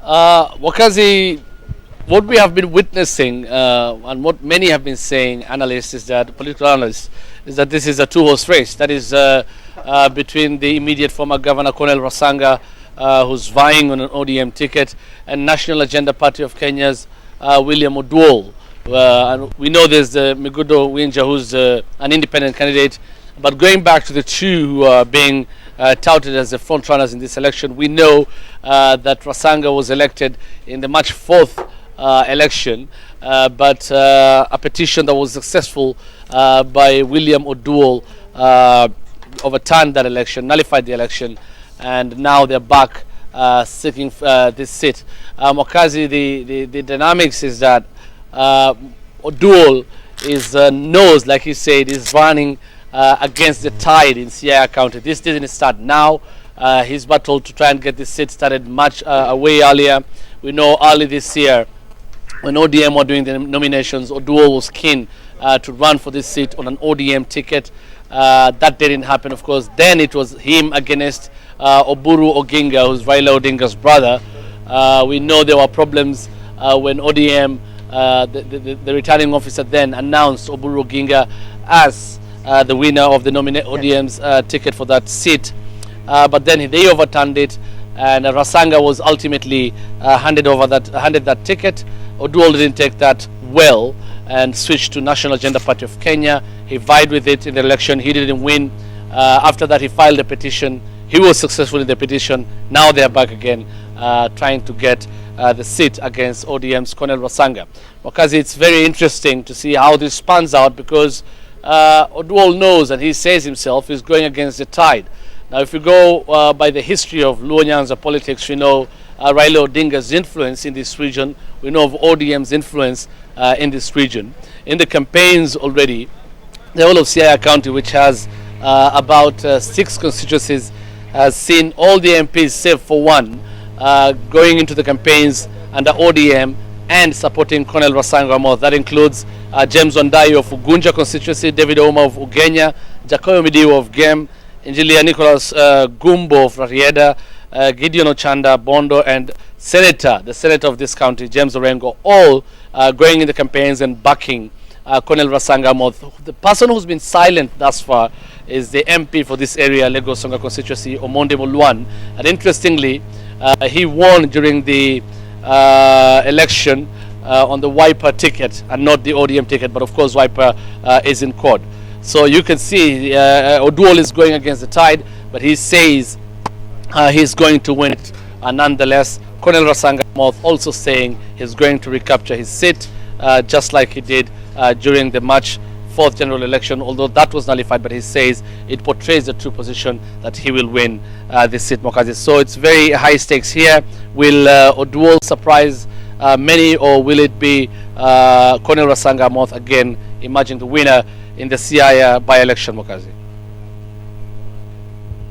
Wakazi, what we have been witnessing and what many have been saying, analysts, is that political analysts, is that this is a two-horse race. That is between the immediate former governor, Colonel Rasanga, who's vying on an ODM ticket, and National Agenda Party of Kenya's William Oduol. And we know there's Migudo Winja, who's an independent candidate. But going back to the two who are being touted as the front runners in this election, we know that Rasanga was elected in the March 4th election, but a petition that was successful by William Oduol overturned that election, nullified the election, and now they're back seeking this seat. Wakazi, the dynamics is that Oduol is knows, like he said, is running against the tide in Siaya County. This didn't start now. He's battled to try and get this seat started much way earlier. We know early this year, when ODM were doing the nominations, Oduol was keen to run for this seat on an ODM ticket. That didn't happen, of course. Then it was him against Oburu Oginga, who's Raila Odinga's brother. We know there were problems when ODM, the returning officer then announced Oburu Oginga as the winner of the ODM's ticket for that seat. But then they overturned it, and Rasanga was ultimately handed that ticket. Oduol didn't take that well and switched to National Agenda Party of Kenya. He vied with it in the election. He didn't win. After that, he filed a petition. He was successful in the petition. Now they're back again trying to get the seat against ODM's Colonel Rasanga. Because it's very interesting to see how this pans out, because Oduol knows, and he says himself, he's going against the tide. Now, if you go by the history of Luo Nyanza politics, we know Raila Odinga's influence in this region. We know of ODM's influence in this region. In the campaigns already, the whole of Siaya County, which has about 6 constituencies, has seen all the MPs, save for one, going into the campaigns under ODM and supporting Colonel Rasanga Moth. That includes James Wandayi of Ugunja constituency, David Ouma of Ugenya, Jacoyo Midiwo of Gem, Engineer Nicholas Gumbo of Rarieda, Gideon Ochanda, Bondo, and the senator of this county, James Orengo, all going in the campaigns and backing Colonel Rasanga Moth. The person who's been silent thus far is the MP for this area, Lagos Songa constituency, Omonde Mulwan. And interestingly, he won during the election on the Wiper ticket and not the ODM ticket, but of course Wiper is in court. So you can see Oduol is going against the tide, but he says he's going to win it. Nonetheless, Colonel Rasanga Moth also saying he's going to recapture his seat, just like he did during the March 4th general election, although that was nullified, but he says it portrays the true position that he will win this seat, Mokazi. So it's very high stakes here. Will Oduol surprise many, or will it be Colonel Rasanga Moth again emerging the winner in the Siaya by-election, Mokazi?